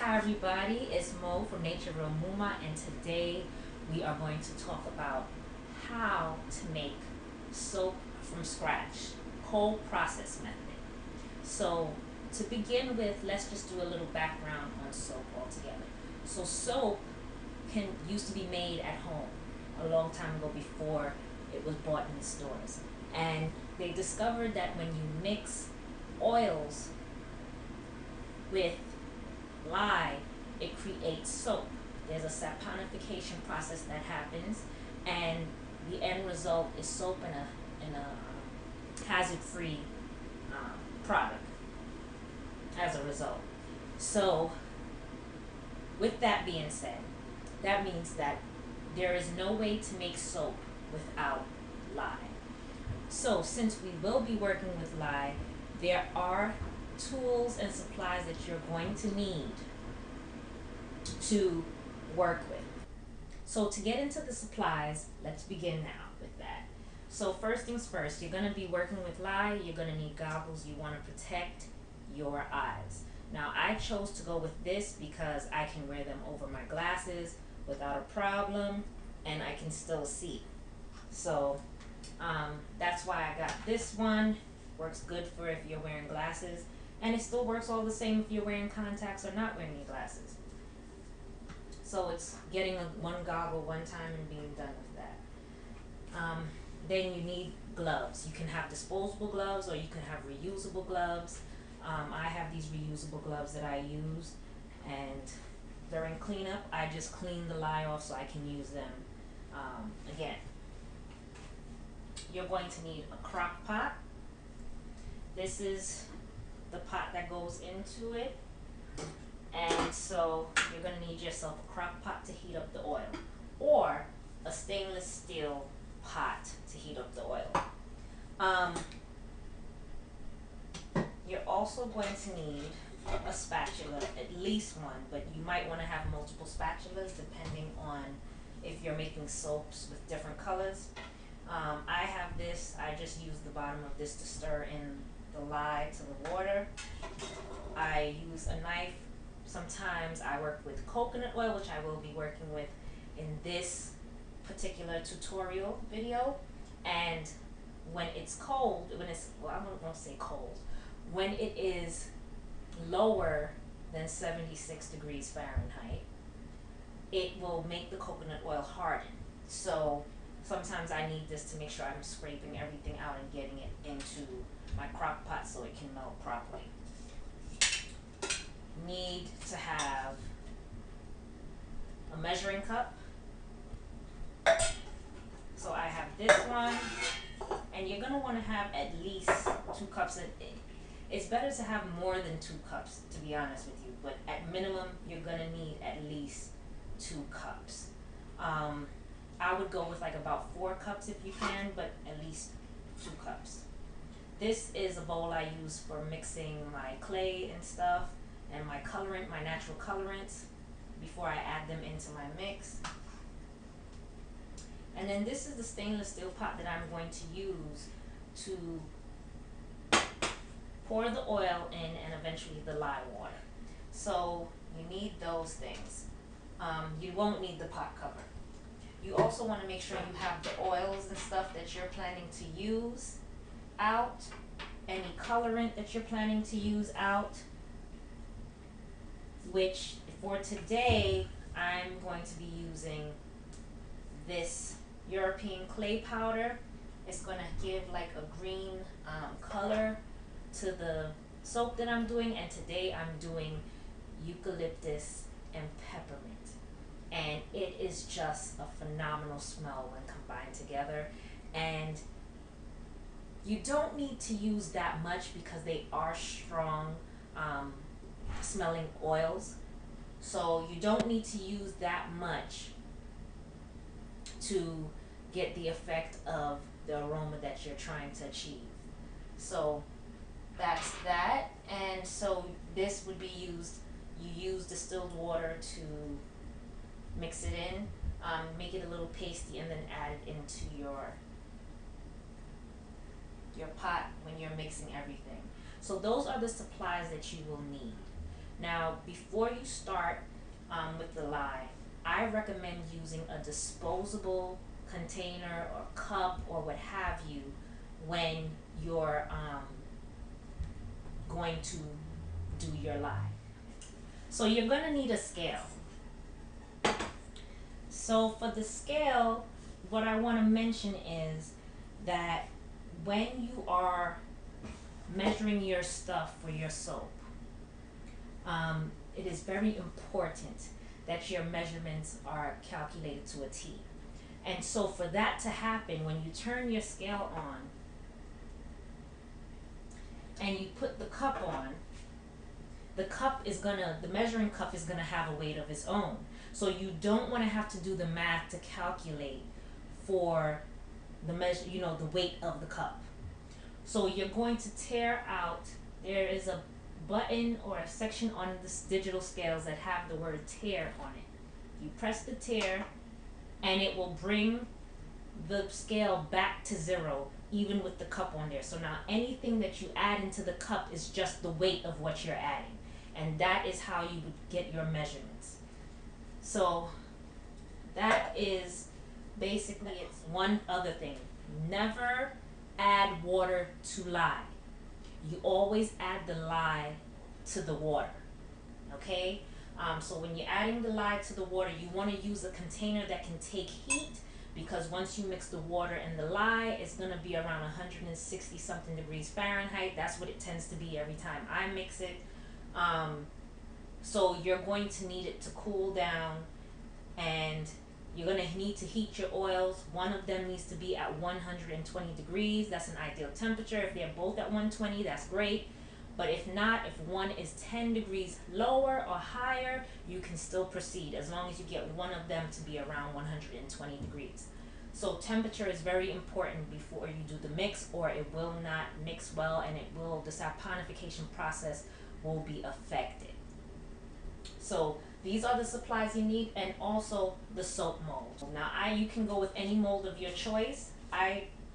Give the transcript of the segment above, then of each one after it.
Hi everybody, it's Mo from Natureal Muma, and today we are going to talk about how to make soap from scratch, cold process method. So to begin with, let's just do a little background on soap altogether. So soap used to be made at home a long time ago before it was bought in the stores. And they discovered that when you mix oils with lye, it creates soap. There's a saponification process that happens, and the end result is soap in a hazard-free product as a result. So, with that being said, that means that there is no way to make soap without lye. So, since we will be working with lye, there are tools and supplies that you're going to need to work with. So to get into the supplies, let's begin now with that. So first things first, you're going to be working with lye. You're going to need goggles. You want to protect your eyes. Now I chose to go with this because I can wear them over my glasses without a problem, and I can still see. So that's why I got this one. Works good for if you're wearing glasses, and it still works all the same if you're wearing contacts or not wearing your glasses. So it's getting one goggle one time and being done with that. Then you need gloves. You can have disposable gloves or you can have reusable gloves. I have these reusable gloves that I use, and during cleanup I just clean the lye off so I can use them again. You're going to need a crock pot. This is the pot that goes into it. And so you're going to need yourself a crock pot to heat up the oil, or a stainless steel pot to heat up the oil. You're also going to need a spatula, at least one, but you might want to have multiple spatulas depending on if you're making soaps with different colors. I have this. I just use the bottom of this to stir in the lye to the water. I use a knife. Sometimes I work with coconut oil, which I will be working with in this particular tutorial video. And when it's cold, well, I won't say cold, when it is lower than 76 degrees Fahrenheit, it will make the coconut oil harden. So sometimes I need this to make sure I'm scraping everything out and getting it into my crock pot so it can melt properly. Need to have a measuring cup. So I have this one, and you're going to want to have at least 2 cups. It's better to have more than 2 cups, to be honest with you, but at minimum you're going to need at least 2 cups. I would go with like about 4 cups if you can, but at least 2 cups. This is a bowl I use for mixing my clay and stuff, and my colorant, my natural colorants, before I add them into my mix. And then this is the stainless steel pot that I'm going to use to pour the oil in and eventually the lye water. So you need those things. You won't need the pot cover. You also want to make sure you have the oils and stuff that you're planning to use out, any colorant that you're planning to use out, which for today I'm going to be using this European clay powder. It's going to give like a green color to the soap that I'm doing, and today I'm doing eucalyptus and peppermint, and it is just a phenomenal smell when combined together. And you don't need to use that much because they are strong smelling oils, so you don't need to use that much to get the effect of the aroma that you're trying to achieve. So that's that. And so this would be used, you use distilled water to mix it in, make it a little pasty, and then add it into your pot when you're mixing everything. So those are the supplies that you will need. Now, before you start with the lye, I recommend using a disposable container or cup or what have you when you're going to do your lye. So you're going to need a scale. So for the scale, what I want to mention is that when you are measuring your stuff for your soap, it is very important that your measurements are calculated to a T. And so for that to happen, when you turn your scale on and you put the cup on, the measuring cup is gonna have a weight of its own. So you don't want to have to do the math to calculate for the measure, the weight of the cup. So you're going to tear out, there is a button or a section on this digital scales that have the word tear on it. You press the tear and it will bring the scale back to zero even with the cup on there. So now anything that you add into the cup is just the weight of what you're adding. And that is how you would get your measurements. So that is basically it's one other thing. Never add water to lye. You always add the lye to the water. Okay? So when you're adding the lye to the water, you want to use a container that can take heat, because once you mix the water and the lye, it's going to be around 160 something degrees Fahrenheit. That's what it tends to be every time I mix it. So you're going to need it to cool down, and you're going to need to heat your oils. One of them needs to be at 120 degrees. That's an ideal temperature. If they're both at 120, that's great. But if not, if one is 10 degrees lower or higher, you can still proceed as long as you get one of them to be around 120 degrees. So temperature is very important before you do the mix, or it will not mix well, and the saponification process will be affected. So these are the supplies you need, and also the soap mold. Now you can go with any mold of your choice.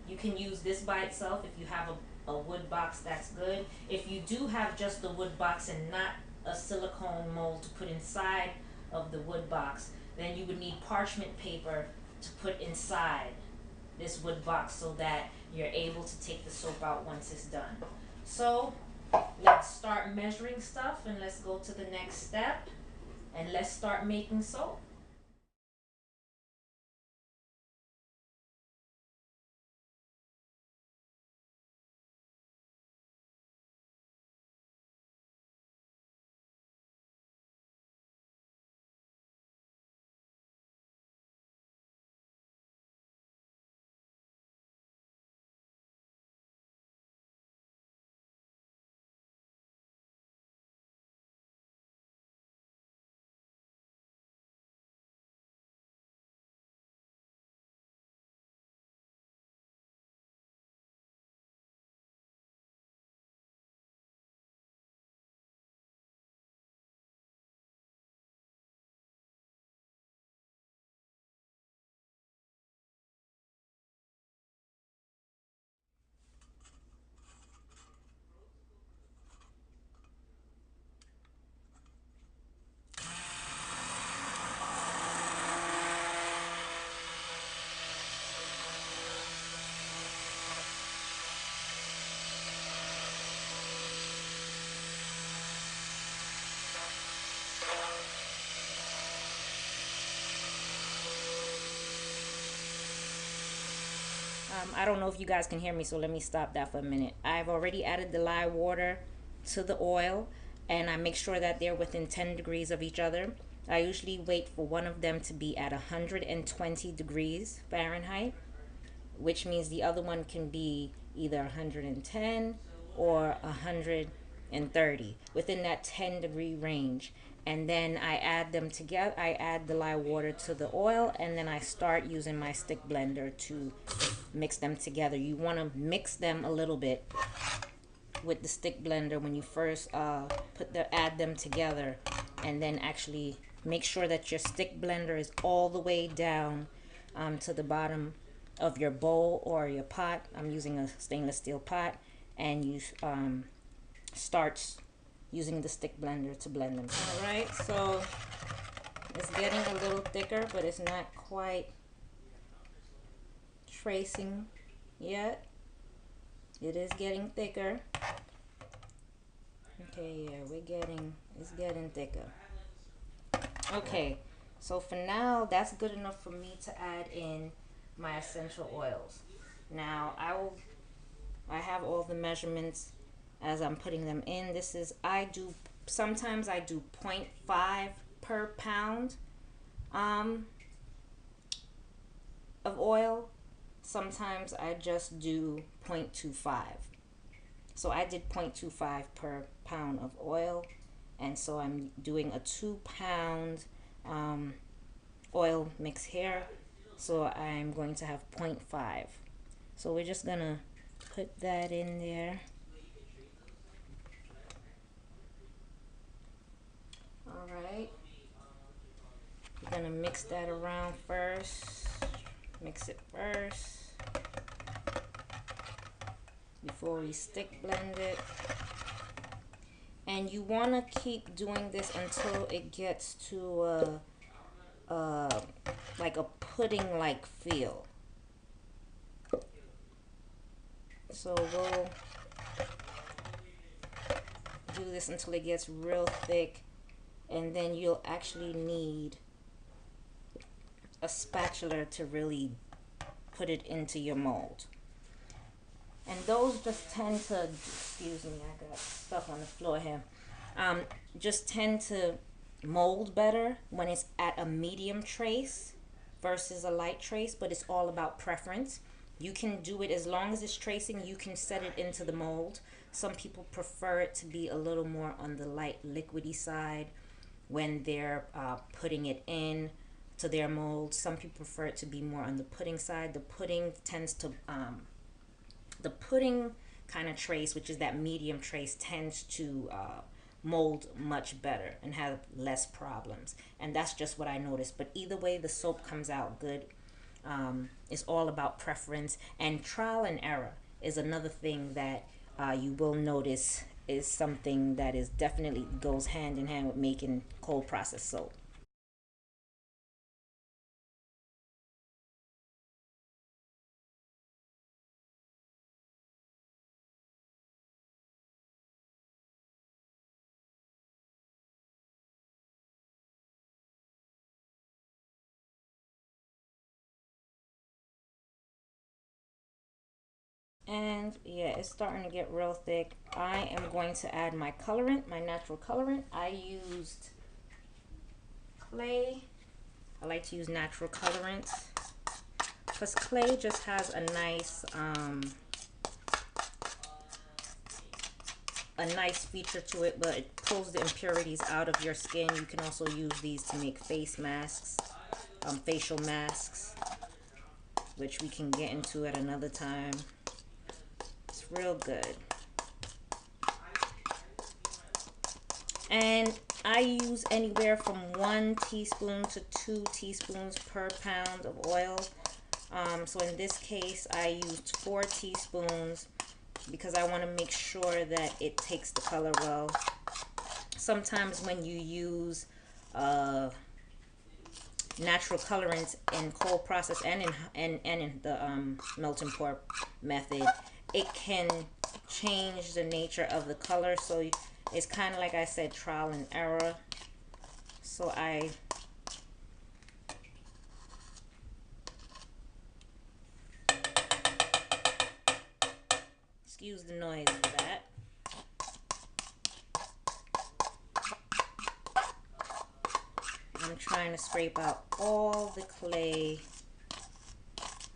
You can use this by itself. If you have a wood box, that's good. If you do have just the wood box and not a silicone mold to put inside of the wood box, then you would need parchment paper to put inside this wood box so that you're able to take the soap out once it's done. So let's start measuring stuff, and let's go to the next step, and let's start making soap. I don't know if you guys can hear me, so let me stop that for a minute. I've already added the lye water to the oil, and I make sure that they're within 10 degrees of each other. I usually wait for one of them to be at 120 degrees Fahrenheit, which means the other one can be either 110 or 130, within that 10-degree range. And then I add them together. I add the lye water to the oil, and then I start using my stick blender to mix them together. You want to mix them a little bit with the stick blender when you first add them together, and then actually make sure that your stick blender is all the way down to the bottom of your bowl or your pot. I'm using a stainless steel pot, and you start using the stick blender to blend them. All right, so it's getting a little thicker, but it's not quite tracing yet. It is getting thicker. Okay, yeah, it's getting thicker. Okay, so for now, that's good enough for me to add in my essential oils. Now, I have all the measurements as I'm putting them in. Sometimes I do 0.5 per pound of oil. Sometimes I just do 0.25. So I did 0.25 per pound of oil, and so I'm doing a 2 pound oil mix here. So I'm going to have 0.5. So we're just gonna put that in there. All right. We're gonna mix that around first. Mix it first before we stick blend it. And you want to keep doing this until it gets to like a pudding like feel. So we'll do this until it gets real thick, and then you'll actually need a spatula to really put it into your mold. And those just tend to, excuse me, I got stuff on the floor here, just tend to mold better when it's at a medium trace versus a light trace, but it's all about preference. You can do it as long as it's tracing, you can set it into the mold. Some people prefer it to be a little more on the light liquidy side when they're putting it in to their mold. Some people prefer it to be more on the pudding side. The pudding kind of trace, which is that medium trace, tends to mold much better and have less problems. And that's just what I noticed. But either way, the soap comes out good. It's all about preference, and trial and error is another thing that you will notice is something that is definitely goes hand in hand with making cold processed soap. And yeah, it's starting to get real thick. I am going to add my colorant, my natural colorant. I used clay. I like to use natural colorants because clay just has a nice feature to it, but it pulls the impurities out of your skin. You can also use these to make face masks, facial masks, which we can get into at another time. It's real good. And I use anywhere from 1 teaspoon to 2 teaspoons per pound of oil. So in this case, I used 4 teaspoons because I want to make sure that it takes the color well. Sometimes when you use natural colorants in cold process and in the melt and pour method, it can change the nature of the color. So it's kind of like I said, trial and error. So excuse the noise of that. I'm trying to scrape out all the clay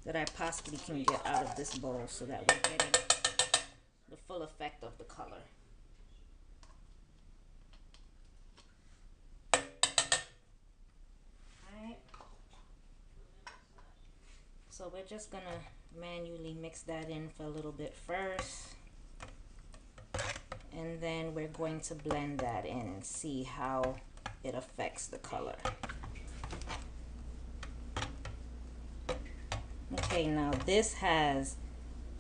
that I possibly can get out of this bowl so that we're getting the full effect of the color. Alright. So we're just gonna manually mix that in for a little bit first. And then we're going to blend that in and see how it affects the color. Okay, now this has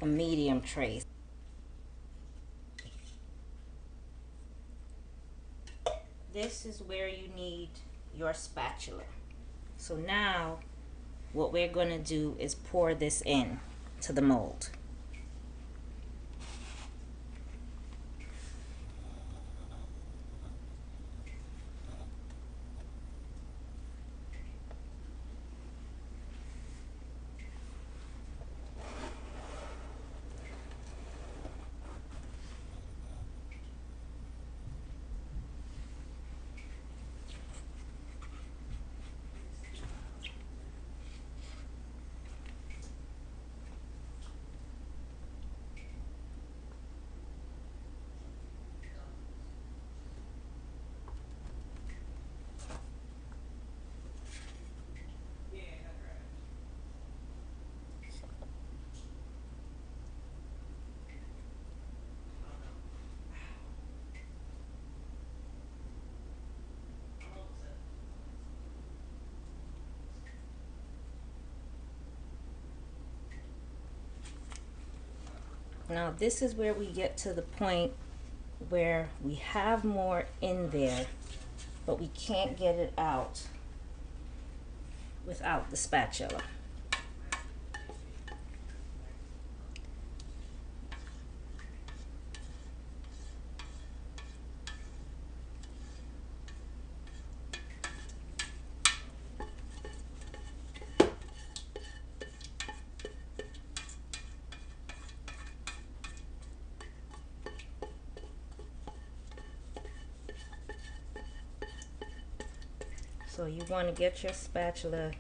a medium trace. this is where you need your spatula. So now what we're going to do is pour this in to the mold. Now this is where we get to the point where we have more in there, but we can't get it out without the spatula. So you want to get your spatula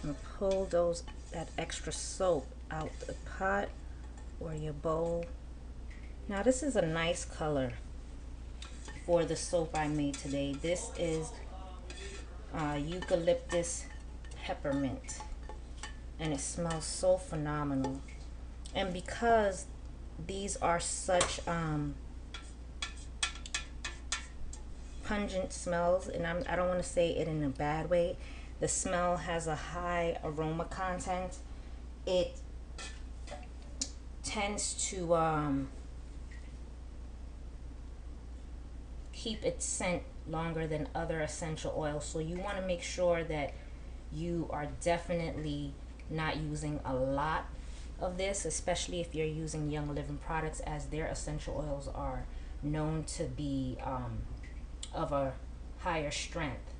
and pull that extra soap out the pot or your bowl. Now this is a nice color for the soap I made today. This is eucalyptus peppermint, and it smells so phenomenal. And because these are such pungent smells, and I don't want to say it in a bad way, the smell has a high aroma content. It tends to keep its scent longer than other essential oils, so you want to make sure that you are definitely not using a lot of this, especially if you're using Young Living products, as their essential oils are known to be of a higher strength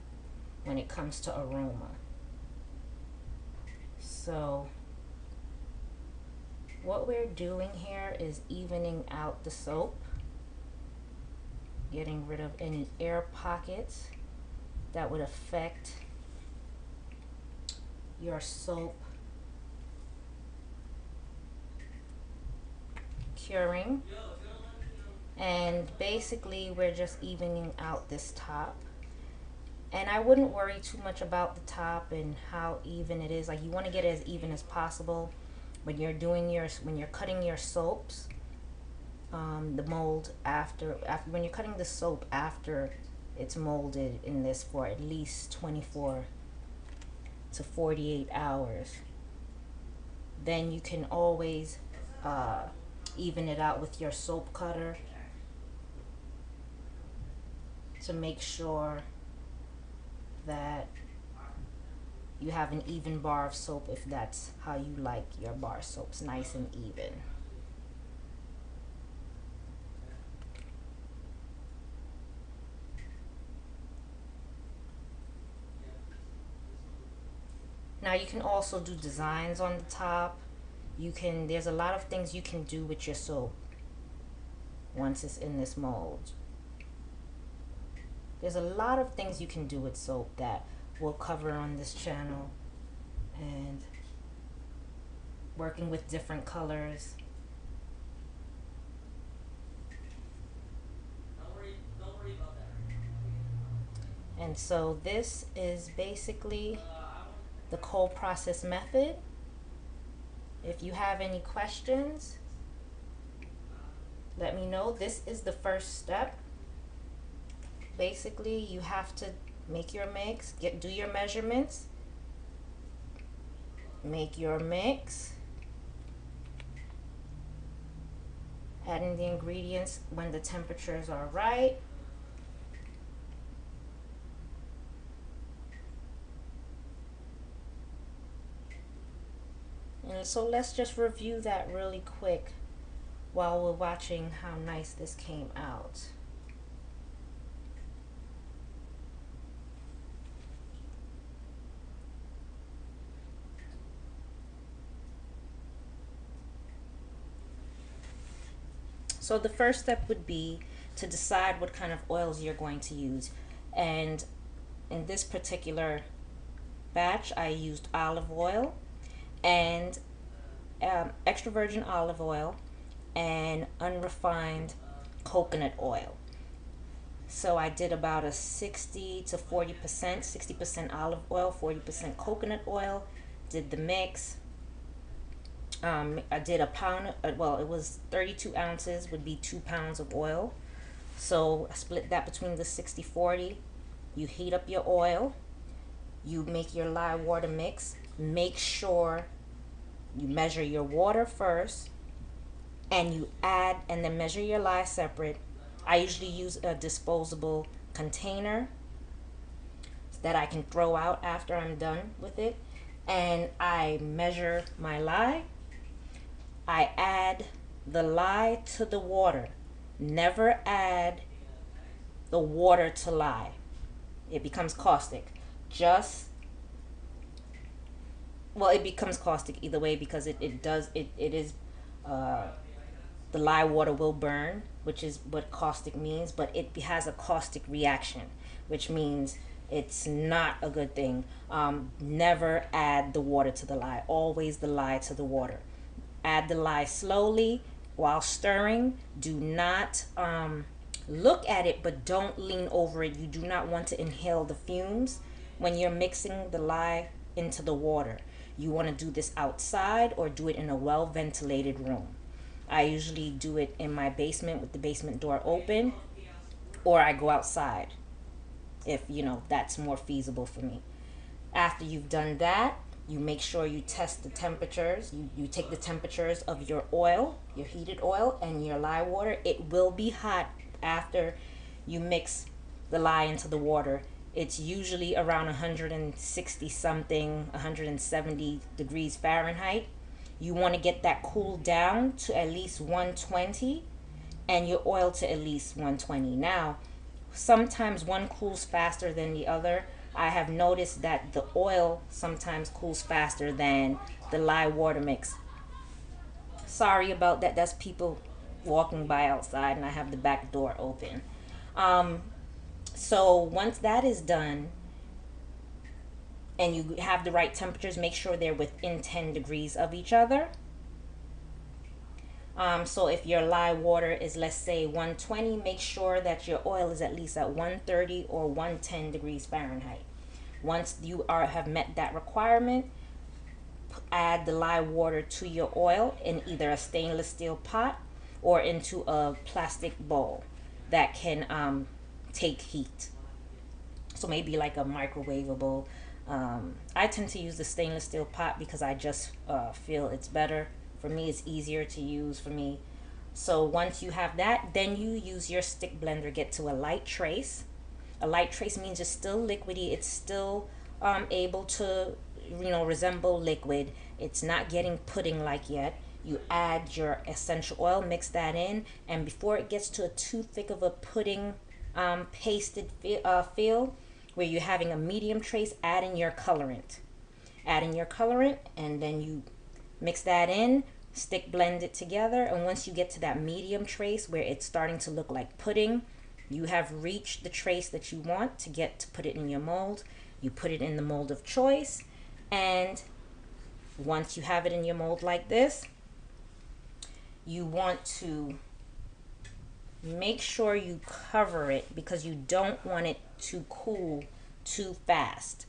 when it comes to aroma. So what we're doing here is evening out the soap, getting rid of any air pockets that would affect your soap curing. And basically we're just evening out this top, and I wouldn't worry too much about the top and how even it is. Like, you want to get it as even as possible when you're cutting your soaps, the mold after when you're cutting the soap after it's molded in this for at least 24 to 48 hours, then you can always even it out with your soap cutter to make sure that you have an even bar of soap, if that's how you like your bar soaps, nice and even. Now you can also do designs on the top. There's a lot of things you can do with your soap once it's in this mold. There's a lot of things you can do with soap that we'll cover on this channel, and working with different colors. Don't worry about that. And so this is basically the cold process method. If you have any questions, let me know. This is the first step. Basically, you have to make your mix, do your measurements, make your mix, Adding the ingredients when the temperatures are right. And so let's just review that really quick while we're watching how nice this came out. So the first step would be to decide what kind of oils you're going to use. And in this particular batch, I used olive oil and extra virgin olive oil and unrefined coconut oil. So I did about a 60 to 40%, 60% olive oil, 40% coconut oil, did the mix. I did a pound, well, it was 32 ounces, would be 2 pounds of oil. So I split that between the 60-40. You heat up your oil, you make your lye water mix. Make sure you measure your water first, and you add and then measure your lye separate. I usually use a disposable container that I can throw out after I'm done with it. And I measure my lye. I add the lye to the water. Never add the water to lye. It becomes caustic. Well, it becomes caustic either way, because it is the lye water will burn, which is what caustic means, but it has a caustic reaction, which means it's not a good thing. Never add the water to the lye. Always the lye to the water. Add the lye slowly while stirring. Do not look at it, but don't lean over it. You do not want to inhale the fumes when you're mixing the lye into the water. You want to do this outside or do it in a well-ventilated room. I usually do it in my basement with the basement door open, or I go outside if, that's more feasible for me. After you've done that, you make sure you test the temperatures. You take the temperatures of your oil, your heated oil, and your lye water. It will be hot after you mix the lye into the water. It's usually around 160 something, 170 degrees Fahrenheit. You want to get that cooled down to at least 120, and your oil to at least 120. Now, sometimes one cools faster than the other. I have noticed that the oil sometimes cools faster than the lye water mix. Sorry about that. That's people walking by outside, and I have the back door open. So once that is done and you have the right temperatures, make sure they're within 10 degrees of each other. So if your lye water is, let's say, 120, make sure that your oil is at least at 130 or 110 degrees Fahrenheit. Once you have met that requirement, add the lye water to your oil in either a stainless steel pot or into a plastic bowl that can take heat. So maybe like a microwavable. I tend to use the stainless steel pot because I just feel it's better. For me, it's easier to use for me. So once you have that, then you use your stick blender, get to a light trace. A light trace means it's still liquidy. It's still able to, resemble liquid. It's not getting pudding-like yet. You add your essential oil, mix that in, and before it gets to too thick of a pudding pasted feel, where you're having a medium trace, add in your colorant. Add in your colorant, and then you mix that in, stick blend it together, and once you get to that medium trace where it's starting to look like pudding, you have reached the trace that you want to put it in your mold. You put it in the mold of choice, and once you have it in your mold like this, you want to make sure you cover it because you don't want it to cool too fast.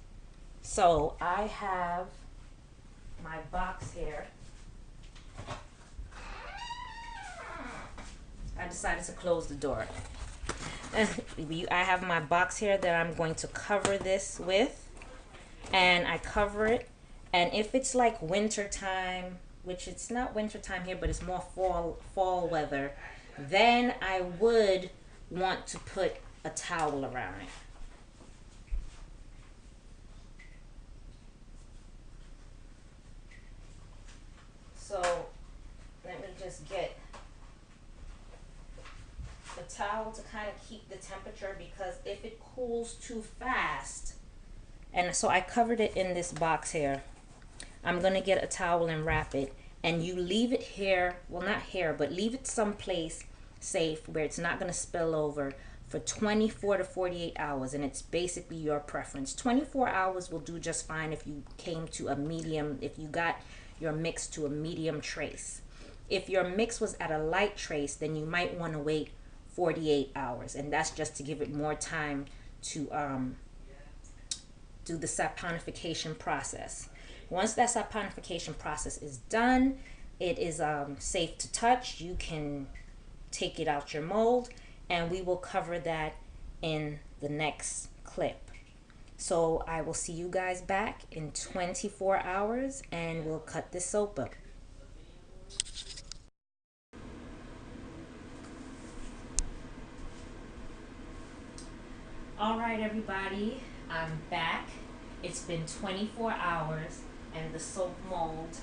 So I have my box here. I decided to close the door. I have my box here that I'm going to cover this with, and I cover it. And if it's like winter time which it's not winter time here, but it's more fall weather, then I would want to put a towel around it. So let me just get a towel to kind of keep the temperature, because if it cools too fast, and so I covered it in this box here, I'm gonna get a towel and wrap it, and you leave it here, well not here, but leave it someplace safe where it's not gonna spill over for 24 to 48 hours, and it's basically your preference. 24 hours will do just fine if you came to a medium, if you got your mix to a medium trace. If your mix was at a light trace, then you might want to wait 48 hours, and that's just to give it more time to do the saponification process. Once that saponification process is done, it is safe to touch. You can take it out your mold, and we will cover that in the next clip. So I will see you guys back in 24 hours, and we'll cut this soap up. All right, everybody, I'm back. It's been 24 hours, and the soap mold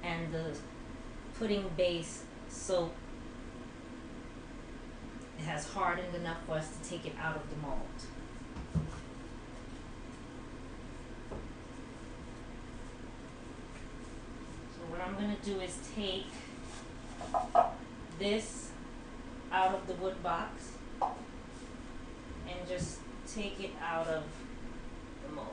and the pudding base soap, it has hardened enough for us to take it out of the mold. So what I'm going to do is take this out of the wood box and just take it out of the mold.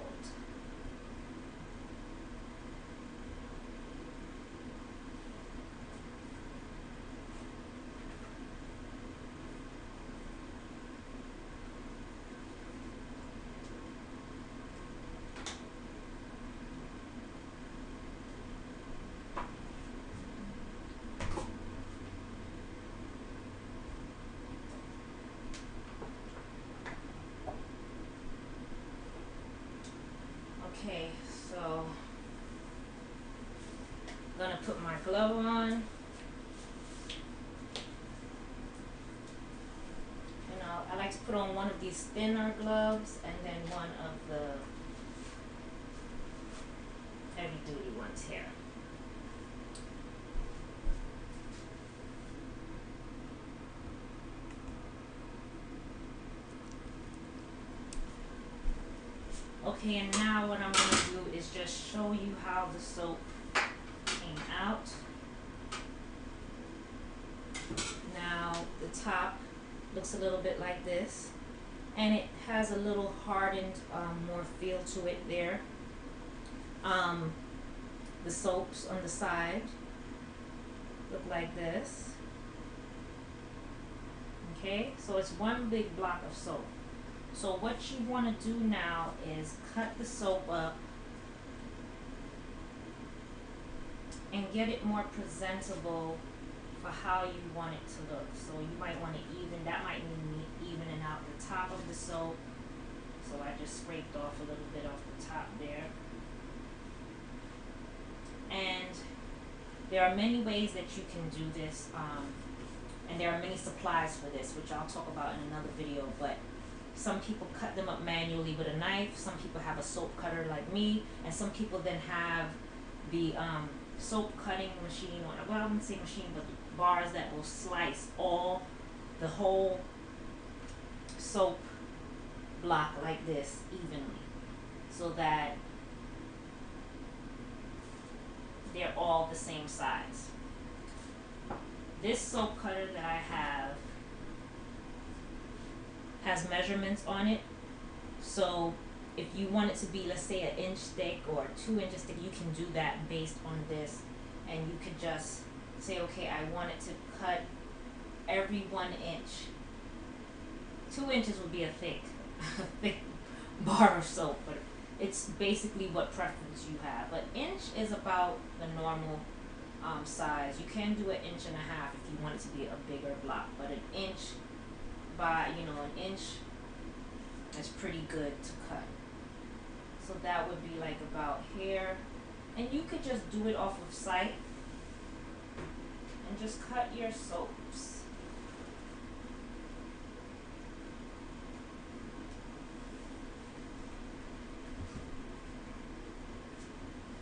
Okay, so I'm gonna put my glove on. You know, I like to put on one of these thinner gloves and then one of the heavy duty ones here. Okay, and now what I'm going to do is just show you how the soap came out. Now the top looks a little bit like this, and it has a little hardened more feel to it there. The soaps on the side look like this. Okay, so it's one big block of soap. So what you want to do now is cut the soap up and get it more presentable for how you want it to look. So you might want to that might mean evening out the top of the soap. So I just scraped off a little bit off the top there. And there are many ways that you can do this, and there are many supplies for this, which I'll talk about in another video, but some people cut them up manually with a knife, some people have a soap cutter like me, and some people then have the soap cutting machine, or well, I wouldn't say machine, but the bars that will slice the whole soap block like this evenly, so that they're all the same size. This soap cutter that I have has measurements on it, so if you want it to be, let's say, 1 inch thick or 2 inches thick, you can do that based on this, and you could just say, okay, I want it to cut every 1 inch. 2 inches would be a thick thick bar of soap, but it's basically what preference you have. But inch is about the normal size. You can do 1.5 inches if you want it to be a bigger block, but 1 inch by 1 inch is pretty good to cut. So that would be like about here, And you could just do it off of sight and just cut your soaps.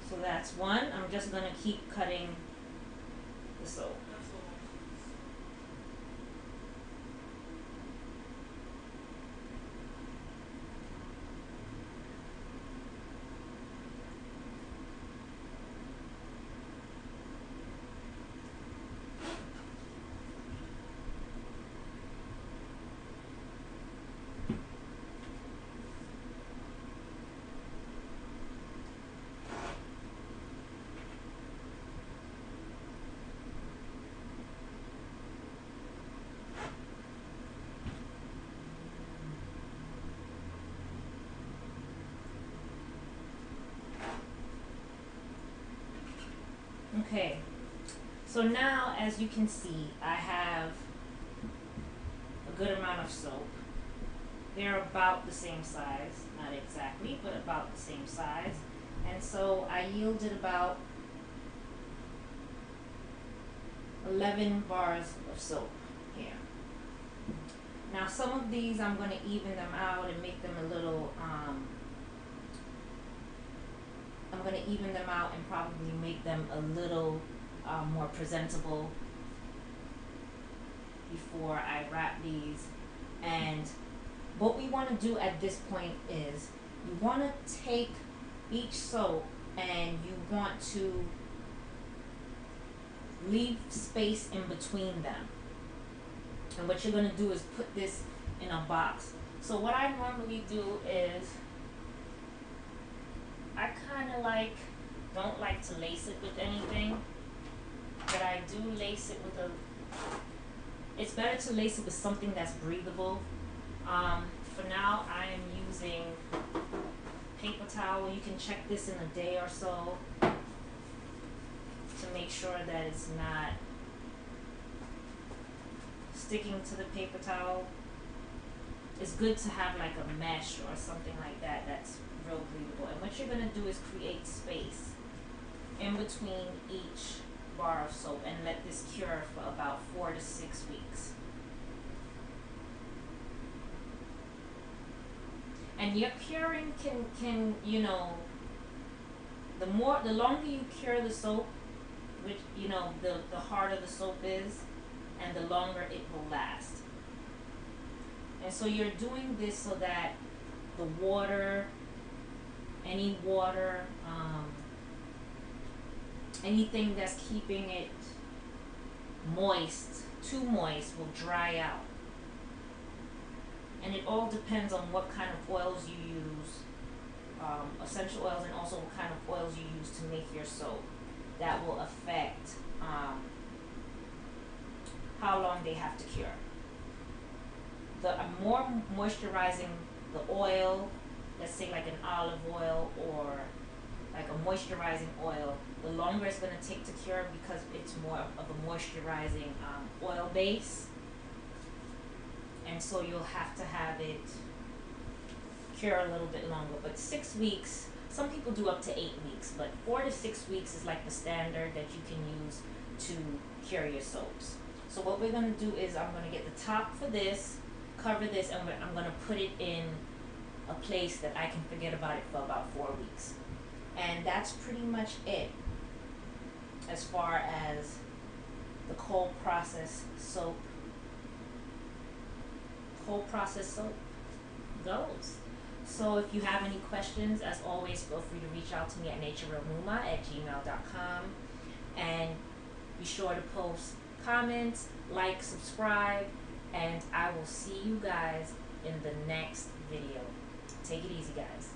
So that's one. I'm just gonna keep cutting the soap. Okay, so now as you can see, I have a good amount of soap. They're about the same size, not exactly, but about the same size. And so I yielded about 11 bars of soap here. Now some of these I'm going to even them out and make them a little, I'm going to even them out and probably make them a little more presentable before I wrap these. And what we want to do at this point is you want to take each soap and you want to leave space in between them. And what you're going to do is put this in a box. So what I normally do is I kind of don't like to lace it with anything, but I do lace it with it's better to lace it with something that's breathable. For now I am using paper towel. You can check this in a day or so to make sure that it's not sticking to the paper towel. It's good to have like a mesh or something like that that's real breathable. And what you're going to do is create space in between each bar of soap and let this cure for about 4 to 6 weeks. And your curing can you know, the longer you cure the soap, which you know, the harder the soap is and the longer it will last. And so you're doing this so that the water, any water, anything that's keeping it moist, too moist, will dry out. And it all depends on what kind of oils you use, essential oils, and also what kind of oils you use to make your soap. That will affect how long they have to cure. The more moisturizing the oil, let's say like an olive oil or like a moisturizing oil, the longer it's going to take to cure because it's more of a moisturizing oil base. And so you'll have to have it cure a little bit longer. But 6 weeks, some people do up to 8 weeks, but 4 to 6 weeks is like the standard that you can use to cure your soaps. So what we're going to do is I'm going to get the top for this, cover this, and I'm going to put it in a place that I can forget about it for about 4 weeks. And that's pretty much it as far as the cold process soap goes. So if you have any questions, as always, feel free to reach out to me at naturealmuma@gmail.com, and be sure to post comments, like, subscribe, and I will see you guys in the next video. Take it easy, guys.